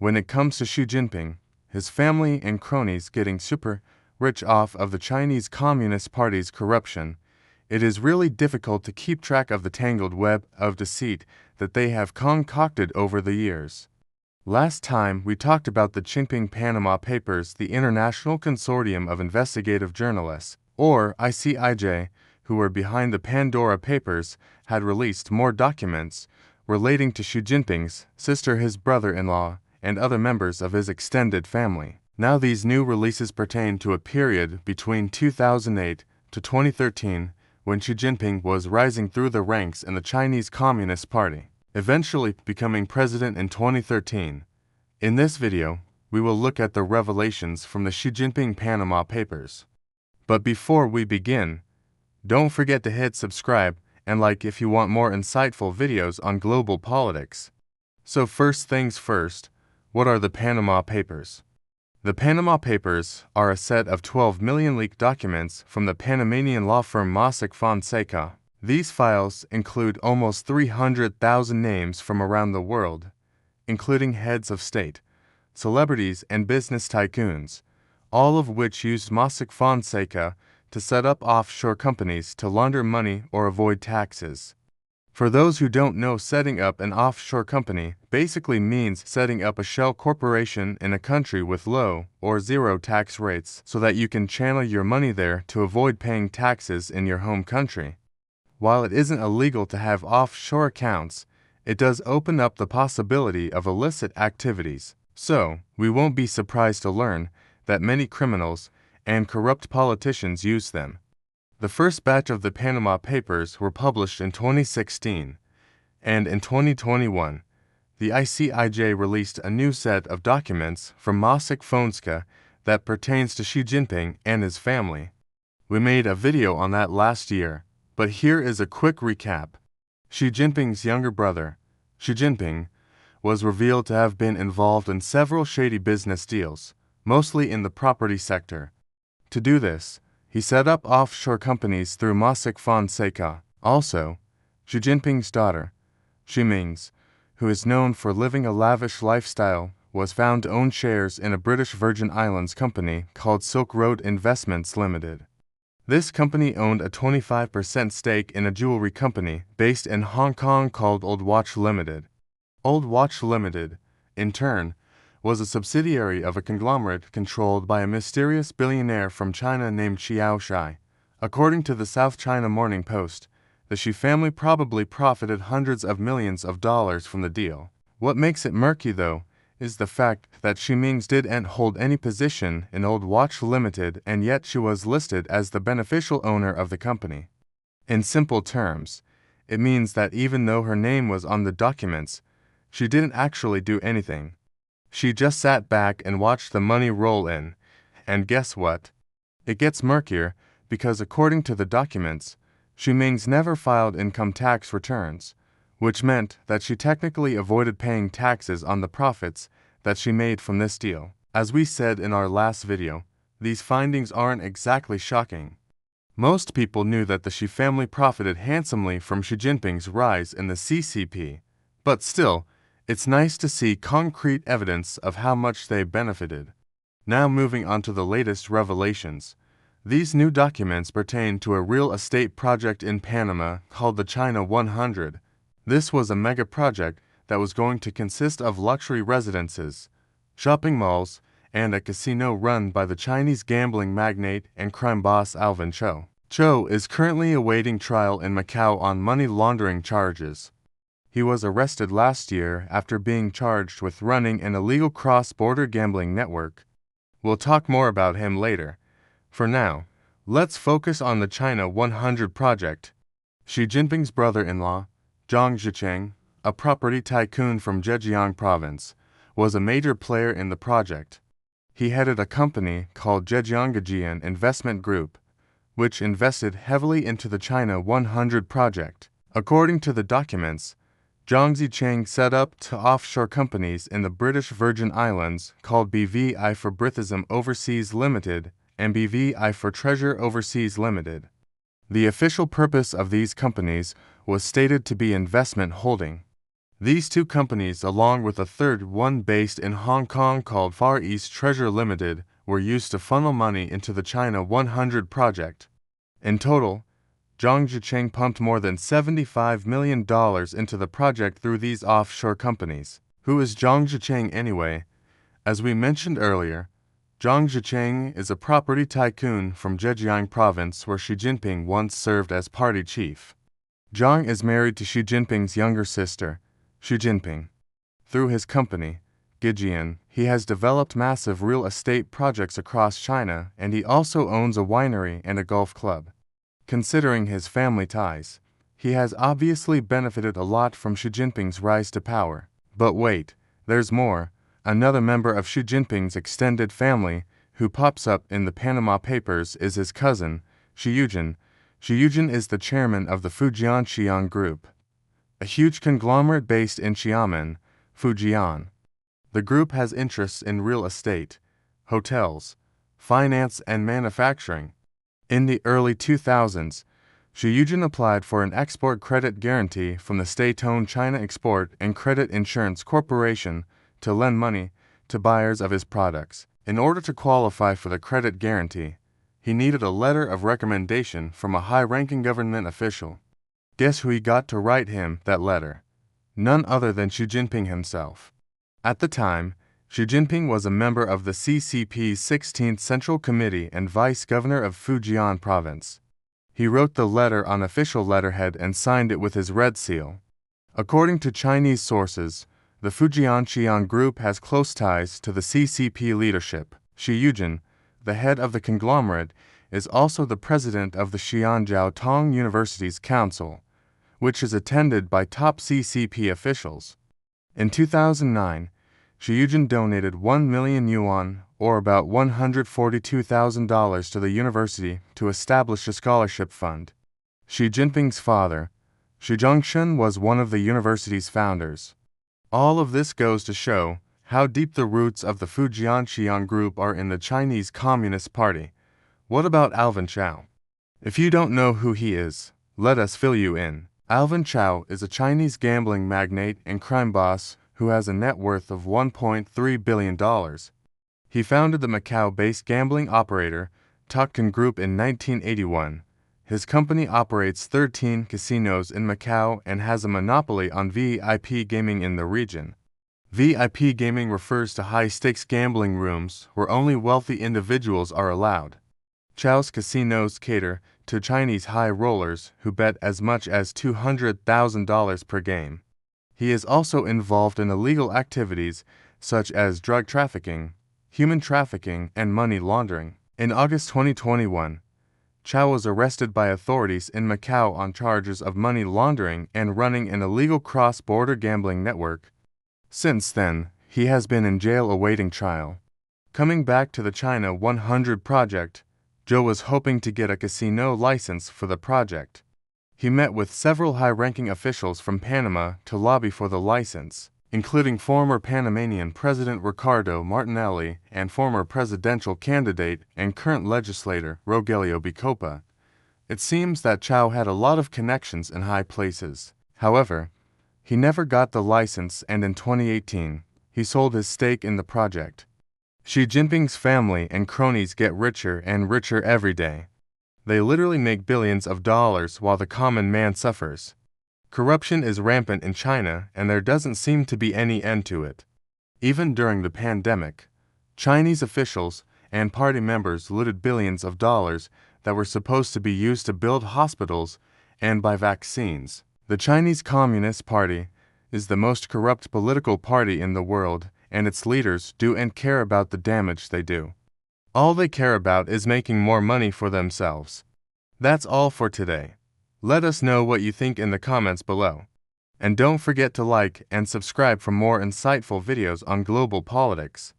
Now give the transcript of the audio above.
when it comes to Xi Jinping, his family and cronies getting super rich off of the Chinese Communist Party's corruption, it is really difficult to keep track of the tangled web of deceit that they have concocted over the years. Last time we talked about the Jinping Panama Papers. The International Consortium of Investigative Journalists, or ICIJ, who were behind the Pandora Papers, had released more documents relating to Xi Jinping's sister, his brother-in-law, and other members of his extended family. Now these new releases pertain to a period between 2008 to 2013, when Xi Jinping was rising through the ranks in the Chinese Communist Party, eventually becoming president in 2013. In this video, we will look at the revelations from the Xi Jinping Panama Papers. But before we begin, don't forget to hit subscribe and like if you want more insightful videos on global politics. So first things first, what are the Panama Papers? The Panama Papers are a set of 12 million leaked documents from the Panamanian law firm Mossack Fonseca. These files include almost 300,000 names from around the world, including heads of state, celebrities, and business tycoons, all of which used Mossack Fonseca to set up offshore companies to launder money or avoid taxes. For those who don't know, setting up an offshore company basically means setting up a shell corporation in a country with low or zero tax rates so that you can channel your money there to avoid paying taxes in your home country. While it isn't illegal to have offshore accounts, it does open up the possibility of illicit activities. So, we won't be surprised to learn that many criminals and corrupt politicians use them. The first batch of the Panama Papers were published in 2016, and in 2021, the ICIJ released a new set of documents from Mossack Fonseca that pertains to Xi Jinping and his family. We made a video on that last year, but here is a quick recap. Xi Jinping's younger brother, Xi Jinping, was revealed to have been involved in several shady business deals, mostly in the property sector. To do this, he set up offshore companies through Mossack Fonseca. Also, Xi Jinping's daughter, Xi Ming's, who is known for living a lavish lifestyle, was found to own shares in a British Virgin Islands company called Silk Road Investments Limited. This company owned a 25% stake in a jewelry company based in Hong Kong called Old Watch Limited. Old Watch Limited, in turn, was a subsidiary of a conglomerate controlled by a mysterious billionaire from China named Xiao Shai. According to the South China Morning Post, the Xi family probably profited hundreds of millions of dollars from the deal. What makes it murky, though, is the fact that Xi Ming's didn't hold any position in Old Watch Limited, and yet she was listed as the beneficial owner of the company. In simple terms, it means that even though her name was on the documents, she didn't actually do anything. She just sat back and watched the money roll in. And guess what? It gets murkier because according to the documents, Xi Ming's never filed income tax returns, which meant that she technically avoided paying taxes on the profits that she made from this deal. As we said in our last video, these findings aren't exactly shocking. Most people knew that the Xi family profited handsomely from Xi Jinping's rise in the CCP, but still, it's nice to see concrete evidence of how much they benefited. Now moving on to the latest revelations. These new documents pertain to a real estate project in Panama called the China 100. This was a mega project that was going to consist of luxury residences, shopping malls, and a casino run by the Chinese gambling magnate and crime boss Alvin Chou. Chou is currently awaiting trial in Macau on money laundering charges. He was arrested last year after being charged with running an illegal cross-border gambling network. We'll talk more about him later. For now, let's focus on the China 100 project. Xi Jinping's brother-in-law, Zhang Zhicheng, a property tycoon from Zhejiang province, was a major player in the project. He headed a company called Zhejiangjian Investment Group, which invested heavily into the China 100 project. According to the documents, Zhang Zhicheng set up two offshore companies in the British Virgin Islands called BVI for Brithism Overseas Limited and BVI for Treasure Overseas Limited. The official purpose of these companies was stated to be investment holding. These two companies, along with a third one based in Hong Kong called Far East Treasure Limited, were used to funnel money into the China 100 project. In total, Zhang Zhicheng pumped more than $75 million into the project through these offshore companies. Who is Zhang Zhicheng anyway? As we mentioned earlier, Zhang Zhicheng is a property tycoon from Zhejiang province where Xi Jinping once served as party chief. Zhang is married to Xi Jinping's younger sister, Xu Jinping. Through his company, Gijian, he has developed massive real estate projects across China, and he also owns a winery and a golf club. Considering his family ties, he has obviously benefited a lot from Xi Jinping's rise to power. But wait, there's more. Another member of Xi Jinping's extended family, who pops up in the Panama Papers, is his cousin, Xi Yujin. Xi Yujin is the chairman of the Fujian Xi'an Group, a huge conglomerate based in Xiamen, Fujian. The group has interests in real estate, hotels, finance, and manufacturing. In the early 2000s, Xi Yujin applied for an export credit guarantee from the state-owned China Export and Credit Insurance Corporation to lend money to buyers of his products. In order to qualify for the credit guarantee, he needed a letter of recommendation from a high-ranking government official. Guess who he got to write him that letter? None other than Xi Jinping himself. At the time, Xi Jinping was a member of the CCP's 16th Central Committee and vice governor of Fujian province. He wrote the letter on official letterhead and signed it with his red seal. According to Chinese sources, the Fujian Xi'an Group has close ties to the CCP leadership. Xi Yujin, the head of the conglomerate, is also the president of the Xi'an Jiao Tong University's council, which is attended by top CCP officials. In 2009, Xi Yujin donated 1 million yuan, or about $142,000, to the university to establish a scholarship fund. Xi Jinping's father, Xi Zhongshun, was one of the university's founders. All of this goes to show how deep the roots of the Fujian Xi'an Group are in the Chinese Communist Party. What about Alvin Chao? If you don't know who he is, let us fill you in. Alvin Chao is a Chinese gambling magnate and crime boss who has a net worth of $1.3 billion. He founded the Macau-based gambling operator Tokton Group in 1981. His company operates 13 casinos in Macau and has a monopoly on VIP gaming in the region. VIP gaming refers to high-stakes gambling rooms where only wealthy individuals are allowed. Chao's casinos cater to Chinese high rollers who bet as much as $200,000 per game. He is also involved in illegal activities such as drug trafficking, human trafficking, and money laundering. In August 2021, Chao was arrested by authorities in Macau on charges of money laundering and running an illegal cross-border gambling network. Since then, he has been in jail awaiting trial. Coming back to the China 100 project, Zhou was hoping to get a casino license for the project. He met with several high-ranking officials from Panama to lobby for the license, including former Panamanian President Ricardo Martinelli and former presidential candidate and current legislator Rogelio Bicopa. It seems that Chao had a lot of connections in high places. However, he never got the license, and in 2018, he sold his stake in the project. Xi Jinping's family and cronies get richer and richer every day. They literally make billions of dollars while the common man suffers. Corruption is rampant in China, and there doesn't seem to be any end to it. Even during the pandemic, Chinese officials and party members looted billions of dollars that were supposed to be used to build hospitals and buy vaccines. The Chinese Communist Party is the most corrupt political party in the world, and its leaders do and care about the damage they do. All they care about is making more money for themselves. That's all for today. Let us know what you think in the comments below. And don't forget to like and subscribe for more insightful videos on global politics.